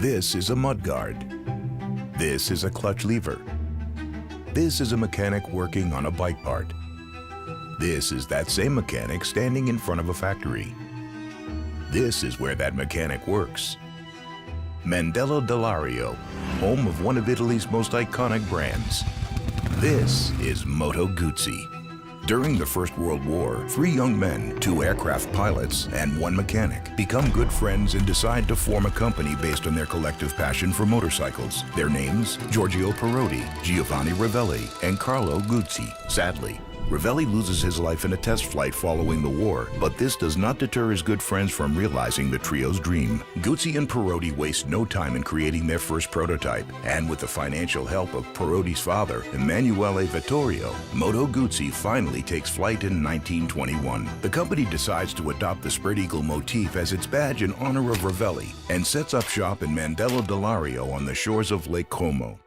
This is a mudguard. This is a clutch lever. This is a mechanic working on a bike part. This is that same mechanic standing in front of a factory. This is where that mechanic works. Mandello del Lario, home of one of Italy's most iconic brands. This is Moto Guzzi. During the First World War, 3 young men, 2 aircraft pilots, and 1 mechanic become good friends and decide to form a company based on their collective passion for motorcycles. Their names, Giorgio Perotti, Giovanni Ravelli, and Carlo Guzzi. Sadly, Ravelli loses his life in a test flight following the war, but this does not deter his good friends from realizing the trio's dream. Guzzi and Perotti waste no time in creating their first prototype, and with the financial help of Perotti's father, Emanuele Vittorio, Moto Guzzi finally takes flight in 1921. The company decides to adopt the spread eagle motif as its badge in honor of Ravelli, and sets up shop in Mandello del Lario on the shores of Lake Como.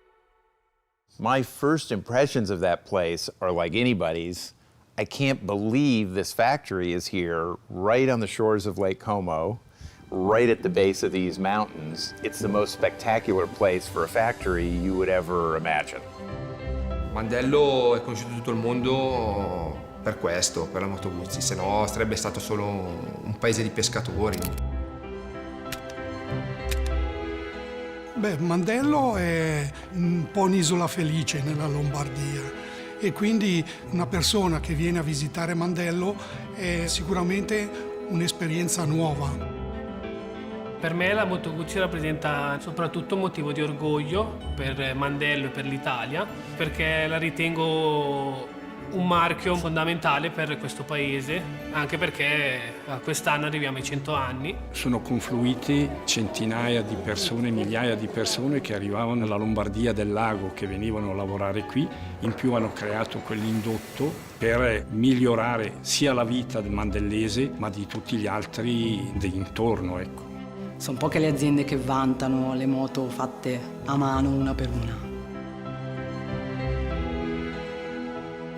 My first impressions of that place are like anybody's. I can't believe this factory is here, right on the shores of Lake Como, right at the base of these mountains. It's the most spectacular place for a factory you would ever imagine. Mandello è conosciuto in tutto il mondo per questo, per la Moto Guzzi, se no sarebbe stato solo un paese di pescatori. Beh, Mandello è un po' un'isola felice nella Lombardia e quindi una persona che viene a visitare Mandello è sicuramente un'esperienza nuova. Per me la Moto Guzzi rappresenta soprattutto un motivo di orgoglio per Mandello e per l'Italia, perché la ritengo un marchio fondamentale per questo paese, anche perché a quest'anno arriviamo ai 100 anni. Sono confluiti centinaia di persone, migliaia di persone che arrivavano nalla Lombardia del lago, che venivano a lavorare qui. In più hanno creato quell'indotto per migliorare sia la vita del mandellese, ma di tutti gli altri d'intorno, ecco. Sono poche le aziende che vantano le moto fatte a mano una per una.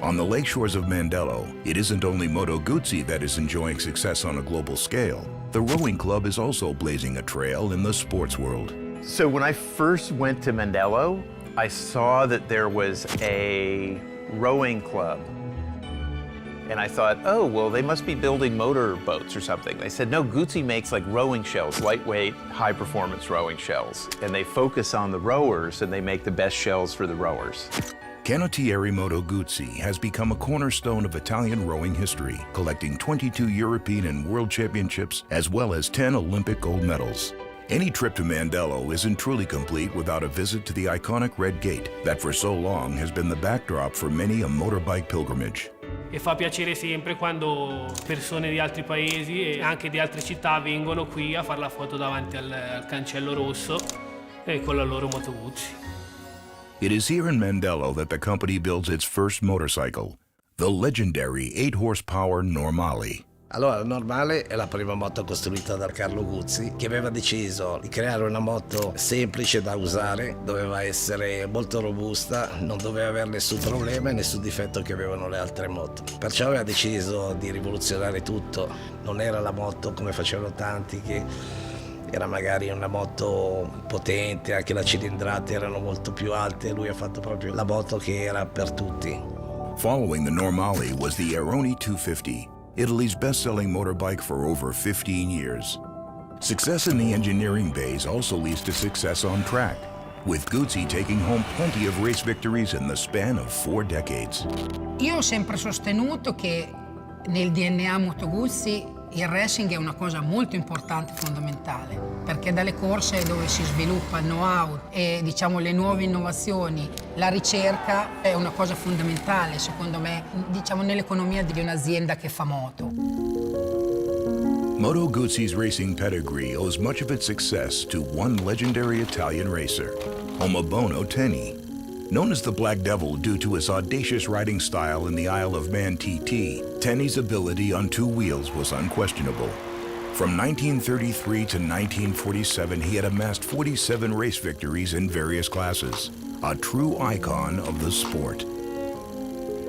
On the lake shores of Mandello, it isn't only Moto Guzzi that is enjoying success on a global scale. The rowing club is also blazing a trail in the sports world. So when I first went to Mandello, I saw that there was a rowing club. And I thought, oh, well, they must be building motor boats or something. They said, no, Guzzi makes like rowing shells, lightweight, high-performance rowing shells. And they focus on the rowers, and they make the best shells for the rowers. Canottieri Moto Guzzi has become a cornerstone of Italian rowing history, collecting 22 European and World Championships, as well as 10 Olympic gold medals. Any trip to Mandello isn't truly complete without a visit to the iconic Red Gate that for so long has been the backdrop for many a motorbike pilgrimage. E fa piacere sempre quando persone di altri paesi e anche di altre città vengono qui a fare la foto davanti al cancello rosso e con la loro Moto Guzzi. It is here in Mandello that the company builds its first motorcycle, the legendary 8-horsepower Normale. Allora, la Normale è la prima moto costruita da Carlo Guzzi, che aveva deciso di creare una moto semplice da usare, doveva essere molto robusta, non doveva avere nessun problema e nessun difetto che avevano le altre moto. Perciò aveva deciso di rivoluzionare tutto. Non era la moto come facevano tanti, che era magari una moto potente, anche le cilindrate erano molto più alte. Lui ha fatto proprio la moto che era per tutti. Following the Normale was the Aironi 250, Italy's best-selling motorbike for over 15 years. Success in the engineering bays also leads to success on track, with Guzzi taking home plenty of race victories in the span of 4 decades. Io ho sempre sostenuto che nel DNA Moto Guzzi il racing è una cosa molto importante e fondamentale, perché dalle corse dove si sviluppa il know-how e diciamo le nuove innovazioni, la ricerca è una cosa fondamentale, secondo me, diciamo nell'economia di un'azienda che fa moto. Moto Guzzi's racing pedigree owes much of its success to one legendary Italian racer, Omobono Tenni. Known as the Black Devil due to his audacious riding style in the Isle of Man TT, Tenni's ability on 2 wheels was unquestionable. From 1933 to 1947, he had amassed 47 race victories in various classes, a true icon of the sport.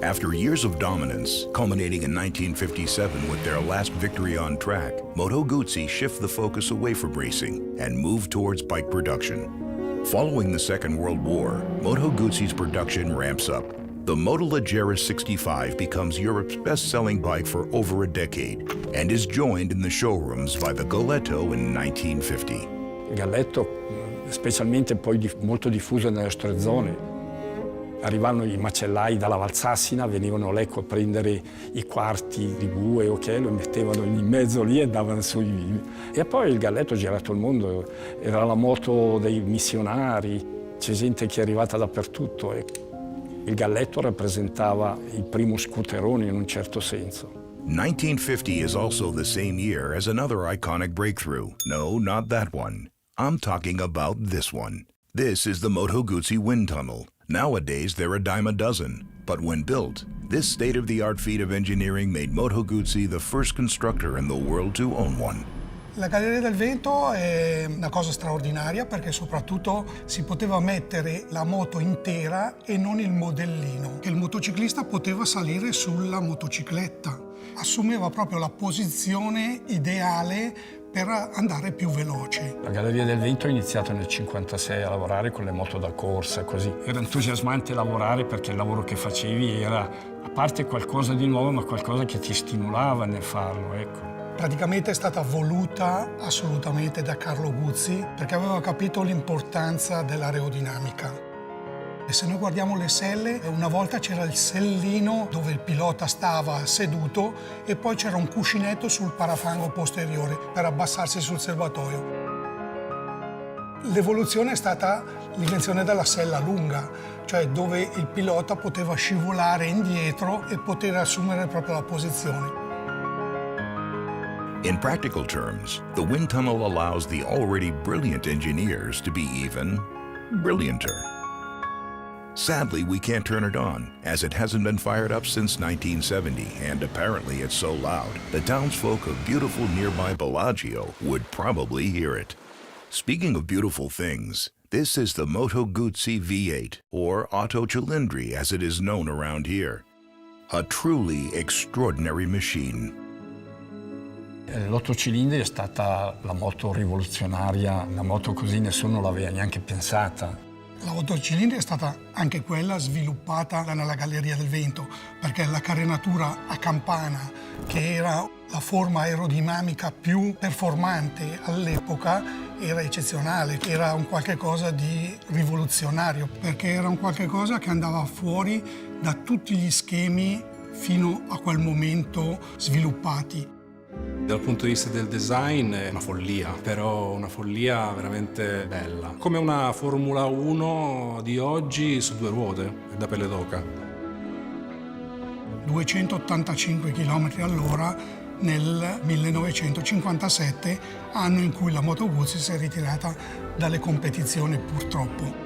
After years of dominance, culminating in 1957 with their last victory on track, Moto Guzzi shift the focus away from racing and move towards bike production. Following the Second World War, Moto Guzzi's production ramps up. The Moto Leggera 65 becomes Europe's best-selling bike for over a decade and is joined in the showrooms by the Galletto in 1950. Il galletto, specialmente poi molto diffuso nelle nostre zone. Arrivavano i macellai dalla Valsassina, venivano lì a prendere i quarti di bue o che lo mettevano in mezzo lì e andavano su. E poi il galletto ha girato il mondo, era la moto dei missionari, c'è gente che è arrivata dappertutto. E il galletto rappresentava il primo scooterone in un certo senso. 1950 is also the same year as another iconic breakthrough. No, not that one. I'm talking about this one. This is the Moto Guzzi wind tunnel. Nowadays, they're a dime a dozen, but when built, this state-of-the-art feat of engineering made Moto Guzzi the first constructor in the world to own one. La Galleria del Vento è una cosa straordinaria perché soprattutto si poteva mettere la moto intera e non il modellino, che il motociclista poteva salire sulla motocicletta. Assumeva proprio la posizione ideale per andare più veloce. La Galleria del Vento ha iniziato nel 1956 a lavorare con le moto da corsa, così. Era entusiasmante lavorare perché il lavoro che facevi era, a parte qualcosa di nuovo, ma qualcosa che ti stimolava nel farlo, ecco. Praticamente è stata voluta assolutamente da Carlo Guzzi perché aveva capito l'importanza dell'aerodinamica. E se noi guardiamo le selle, una volta c'era il sellino dove il pilota stava seduto e poi c'era un cuscinetto sul parafango posteriore per abbassarsi sul serbatoio. L'evoluzione è stata l'invenzione della sella lunga, cioè dove il pilota poteva scivolare indietro e poter assumere proprio la posizione. In practical terms, the wind tunnel allows the already brilliant engineers to be even brillianter. Sadly, we can't turn it on, as it hasn't been fired up since 1970, and apparently it's so loud, the townsfolk of beautiful nearby Bellagio would probably hear it. Speaking of beautiful things, this is the Moto Guzzi V8, or Otto Cilindri as it is known around here. A truly extraordinary machine. L'8 cilindri è stata la moto rivoluzionaria, una moto così nessuno l'aveva neanche pensata. La 8 cilindri è stata anche quella sviluppata nella Galleria del Vento, perché la carenatura a campana, che era la forma aerodinamica più performante all'epoca, era eccezionale, era un qualche cosa di rivoluzionario, perché era un qualche cosa che andava fuori da tutti gli schemi fino a quel momento sviluppati. Dal punto di vista del design è una follia, però una follia veramente bella. Come una Formula 1 di oggi su due ruote, da pelle d'oca. 285 km all'ora nel 1957, anno in cui la Moto Guzzi si è ritirata dalle competizioni purtroppo.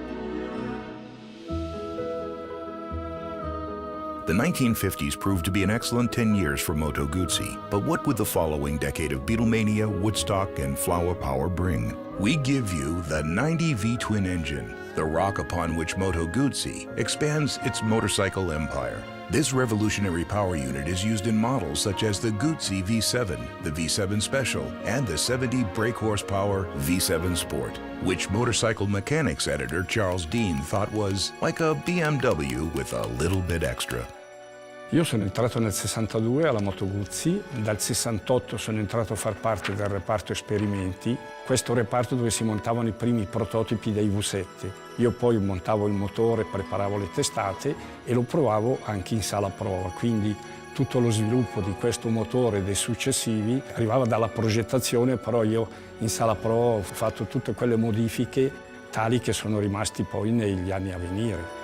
The 1950s proved to be an excellent 10 years for Moto Guzzi, but what would the following decade of Beatlemania, Woodstock, and Flower Power bring? We give you the 90 V-twin engine, the rock upon which Moto Guzzi expands its motorcycle empire. This revolutionary power unit is used in models such as the Guzzi V7, the V7 Special, and the 70 brake horsepower V7 Sport, which motorcycle mechanics editor Charles Dean thought was like a BMW with a little bit extra. Io sono entrato nel 62 alla Moto Guzzi, dal 68 sono entrato a far parte del reparto esperimenti, questo reparto dove si montavano i primi prototipi dei V7. Io poi montavo il motore, preparavo le testate e lo provavo anche in sala prova, quindi tutto lo sviluppo di questo motore e dei successivi arrivava dalla progettazione, però io in sala prova ho fatto tutte quelle modifiche tali che sono rimasti poi negli anni a venire.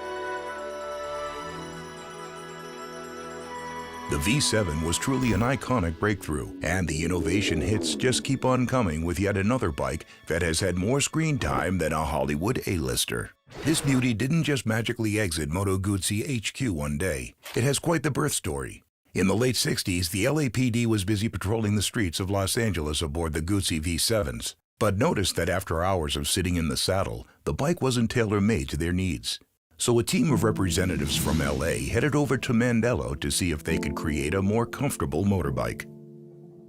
The V7 was truly an iconic breakthrough, and the innovation hits just keep on coming with yet another bike that has had more screen time than a Hollywood A-lister. This beauty didn't just magically exit Moto Guzzi HQ one day. It has quite the birth story. In the late 60s, the LAPD was busy patrolling the streets of Los Angeles aboard the Guzzi V7s, but noticed that after hours of sitting in the saddle, the bike wasn't tailor-made to their needs. So a team of representatives from LA headed over to Mandello to see if they could create a more comfortable motorbike.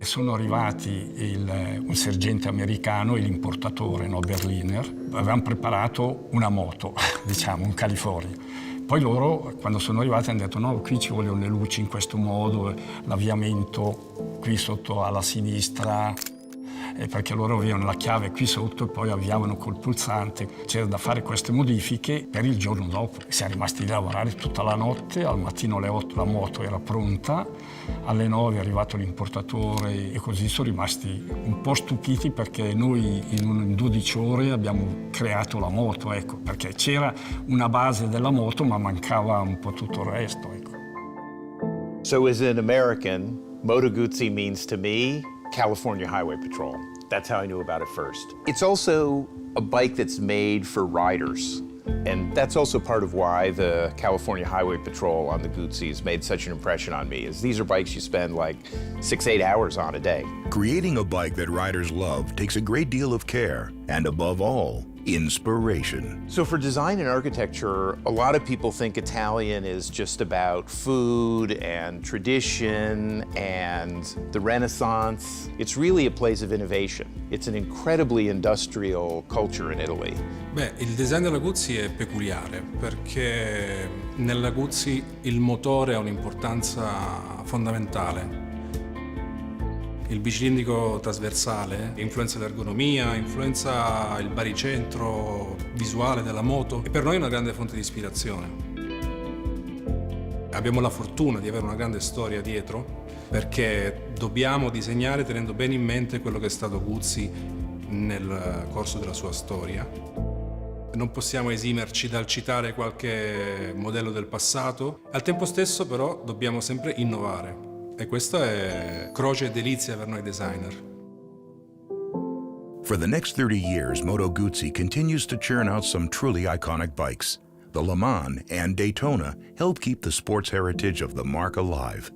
Sono arrivati un sergente americano e l'importatore, no, Berliner. Avevano preparato una moto, diciamo, un California. Poi loro, quando sono arrivati, hanno detto no, qui ci vogliono le luci in questo modo, l'avviamento qui sotto alla sinistra, perché loro avevano la chiave qui sotto e poi avviavano col pulsante. C'era da fare queste modifiche per il giorno dopo. Siamo rimasti lì a lavorare tutta la notte, al mattino alle 8 la moto era pronta, alle 9 è arrivato l'importatore e così sono rimasti un po' stupiti perché noi in 12 ore abbiamo creato la moto, ecco, perché c'era una base della moto ma mancava un po' tutto il resto, ecco. So as an American, Moto Guzzi means to me California Highway Patrol. That's how I knew about it first. It's also a bike that's made for riders. And that's also part of why the California Highway Patrol on the Guzzis made such an impression on me, is these are bikes you spend like 6-8 hours on a day. Creating a bike that riders love takes a great deal of care, and above all, inspiration. So for design and architecture, a lot of people think Italian is just about food and tradition and the Renaissance. It's really a place of innovation. It's an incredibly industrial culture in Italy. Beh, il design della Guzzi è peculiare perché nella Guzzi il motore ha un'importanza fondamentale. Il bicilindrico trasversale influenza l'ergonomia, influenza il baricentro visuale della moto e per noi è una grande fonte di ispirazione. Abbiamo la fortuna di avere una grande storia dietro perché dobbiamo disegnare tenendo bene in mente quello che è stato Guzzi nel corso della sua storia. Non possiamo esimerci dal citare qualche modello del passato, al tempo stesso però dobbiamo sempre innovare. E questa è croce e delizia per noi designer. For the next 30 years, Moto Guzzi continues to churn out some truly iconic bikes. The Le Mans and Daytona help keep the sports heritage of the marque alive.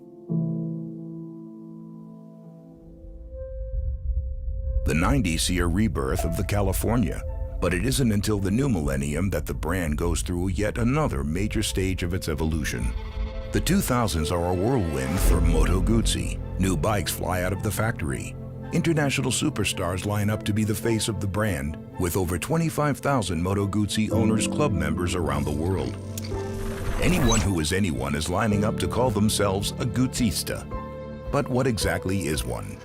The 90s see a rebirth of the California, but it isn't until the new millennium that the brand goes through yet another major stage of its evolution. The 2000s are a whirlwind for Moto Guzzi. New bikes fly out of the factory. International superstars line up to be the face of the brand, with over 25,000 Moto Guzzi owners club members around the world. Anyone who is anyone is lining up to call themselves a Guzzista. But what exactly is one?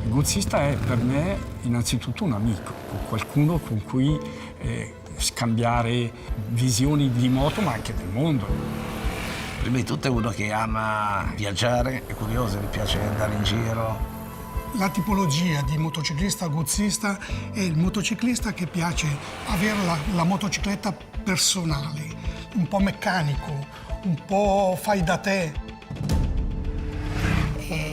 Il Guzzista è per me innanzitutto un amico, qualcuno con cui scambiare visioni di moto ma anche del mondo. Prima di tutto è uno che ama viaggiare, è curioso, gli piace andare in giro. La tipologia di motociclista guzzista è il motociclista che piace avere la motocicletta personale, un po' meccanico, un po' fai da te.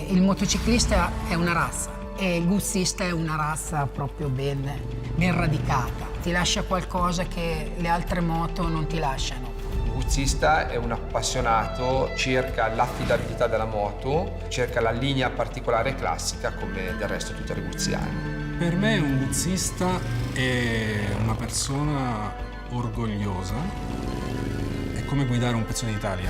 Il motociclista è una razza e il guzzista è una razza proprio ben radicata. Ti lascia qualcosa che le altre moto non ti lasciano. Il guzzista è un appassionato circa l'affidabilità della moto, cerca la linea particolare e classica come del resto tutte le guzziane. Per me un guzzista è una persona orgogliosa, è come guidare un pezzo d'Italia.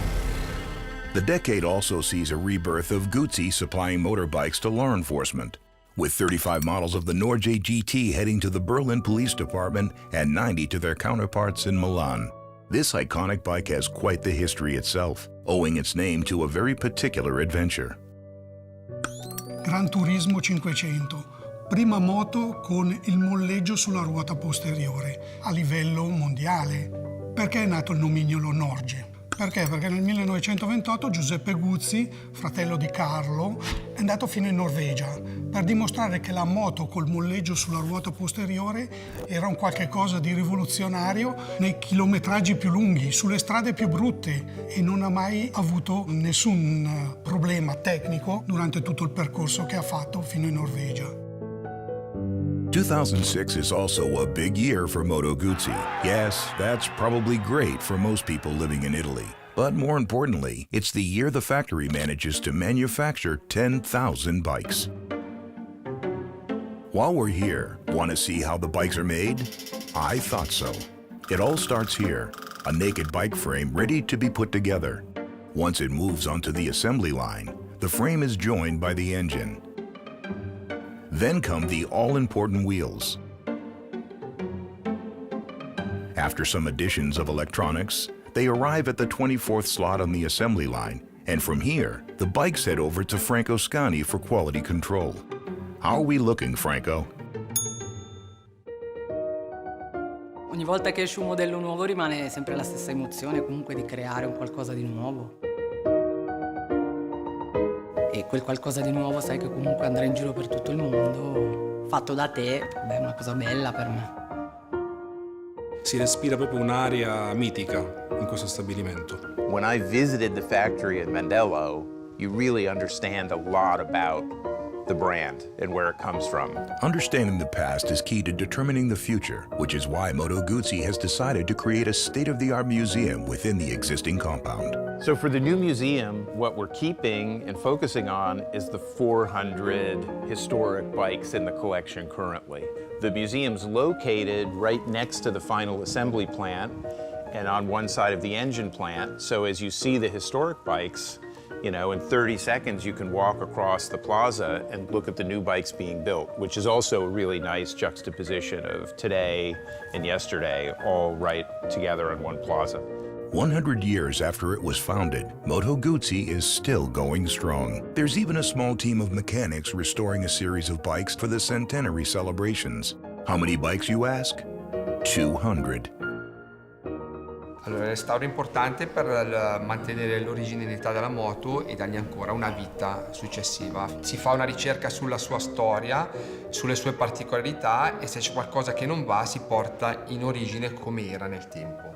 The decade also sees a rebirth of Guzzi supplying motorbikes to law enforcement, with 35 models of the Norge GT heading to the Berlin Police Department and 90 to their counterparts in Milan. This iconic bike has quite the history itself, owing its name to a very particular adventure. Gran Turismo 500, prima moto con il molleggio sulla ruota posteriore a livello mondiale. Perché è nato il nomignolo Norge? Perché? Perché nel 1928 Giuseppe Guzzi, fratello di Carlo, è andato fino in Norvegia per dimostrare che la moto col molleggio sulla ruota posteriore era un qualche cosa di rivoluzionario nei chilometraggi più lunghi, sulle strade più brutte, e non ha mai avuto nessun problema tecnico durante tutto il percorso che ha fatto fino in Norvegia. 2006 is also a big year for Moto Guzzi. Yes, that's probably great for most people living in Italy. But more importantly, it's the year the factory manages to manufacture 10,000 bikes. While we're here, want to see how the bikes are made? I thought so. It all starts here, a naked bike frame ready to be put together. Once it moves onto the assembly line, the frame is joined by the engine. Then come the all-important wheels. After some additions of electronics, they arrive at the 24th slot on the assembly line, and from here, the bikes head over to Franco Scani for quality control. How are we looking, Franco? Ogni volta che esce un modello nuovo rimane sempre la stessa emozione comunque di creare un qualcosa di nuovo. E quel qualcosa di nuovo sai che comunque andrà in giro per tutto il mondo, fatto da te, beh, è una cosa bella per me. Si respira proprio un'aria mitica in questo stabilimento. When I visited the factory at Mandello, you really understand a lot about the brand and where it comes from. Understanding the past is key to determining the future, which is why Moto Guzzi has decided to create a state-of-the-art museum within the existing compound. So for the new museum, what we're keeping and focusing on is the 400 historic bikes in the collection currently. The museum's located right next to the final assembly plant and on one side of the engine plant. So as you see the historic bikes, you know, in 30 seconds you can walk across the plaza and look at the new bikes being built, which is also a really nice juxtaposition of today and yesterday all right together in one plaza. 100 years after it was founded, Moto Guzzi is still going strong. There's even a small team of mechanics restoring a series of bikes for the centenary celebrations. How many bikes, you ask? 200. Allora, il restauro è importante per mantenere l'originalità della moto e dargli ancora una vita successiva. Si fa una ricerca sulla sua storia, sulle sue particolarità e se c'è qualcosa che non va si porta in origine come era nel tempo.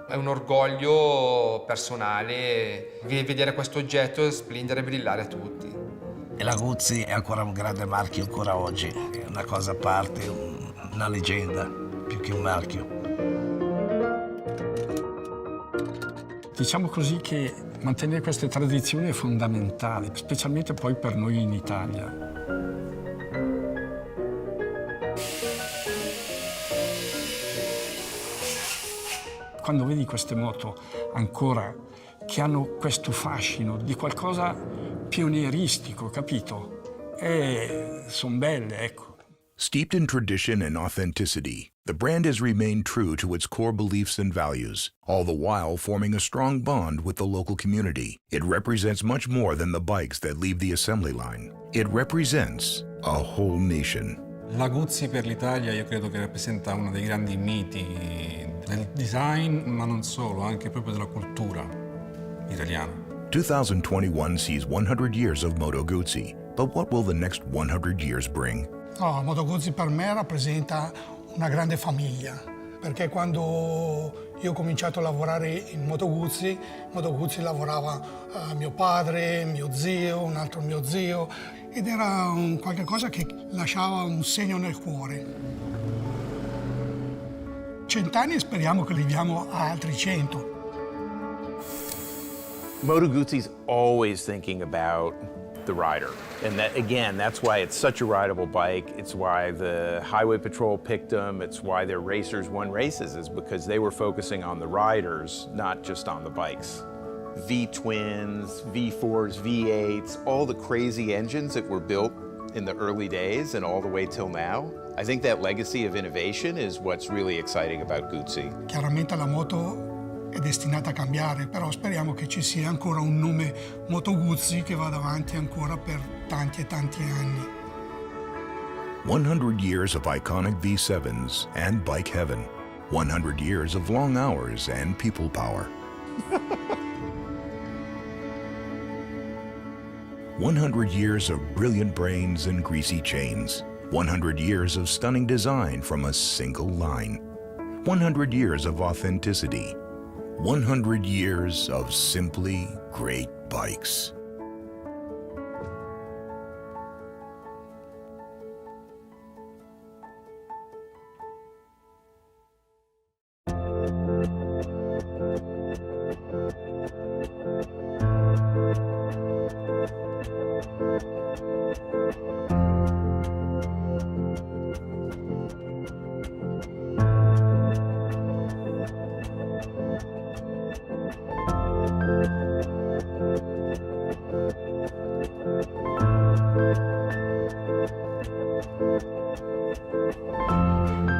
È un orgoglio personale vedere questo oggetto splendere e brillare a tutti. E la Guzzi è ancora un grande marchio ancora oggi, è una cosa a parte, una leggenda, più che un marchio. Diciamo così che mantenere queste tradizioni è fondamentale, specialmente poi per noi in Italia. Quando vedi queste moto ancora che hanno questo fascino di qualcosa pionieristico, capito? E sono belle, ecco. Steeped in tradition and authenticity, the brand has remained true to its core beliefs and values, all the while forming a strong bond with the local community. It represents much more than the bikes that leave the assembly line. It represents a whole nation. La Guzzi per l'Italia io credo che rappresenta uno dei grandi miti del design, ma non solo, anche proprio della cultura italiana. 2021 sees 100 years of Moto Guzzi, but what will the next 100 years bring? No, Moto Guzzi per me rappresenta una grande famiglia, perché quando io ho cominciato a lavorare in Moto Guzzi lavorava mio padre, mio zio, un altro mio zio, ed era qualche cosa che lasciava un segno nel cuore. 100 anni e speriamo che viviamo a altri 100. Moto Guzzi's always thinking about the rider. And that, again, that's why it's such a rideable bike. It's why the Highway Patrol picked them. It's why their racers won races, is because they were focusing on the riders, not just on the bikes. V-twins, V4s, V8s, all the crazy engines that were built in the early days and all the way till now. I think that legacy of innovation is what's really exciting about Guzzi. Chiaramente la moto è destinata a cambiare, però speriamo che ci sia ancora un nome Moto Guzzi che vada avanti ancora per tanti e tanti anni. 100 years of iconic V7s and bike heaven. 100 years of long hours and people power. 100 years of brilliant brains and greasy chains. 100 years of stunning design from a single line. 100 years of authenticity. 100 years of simply great bikes. Guzzi.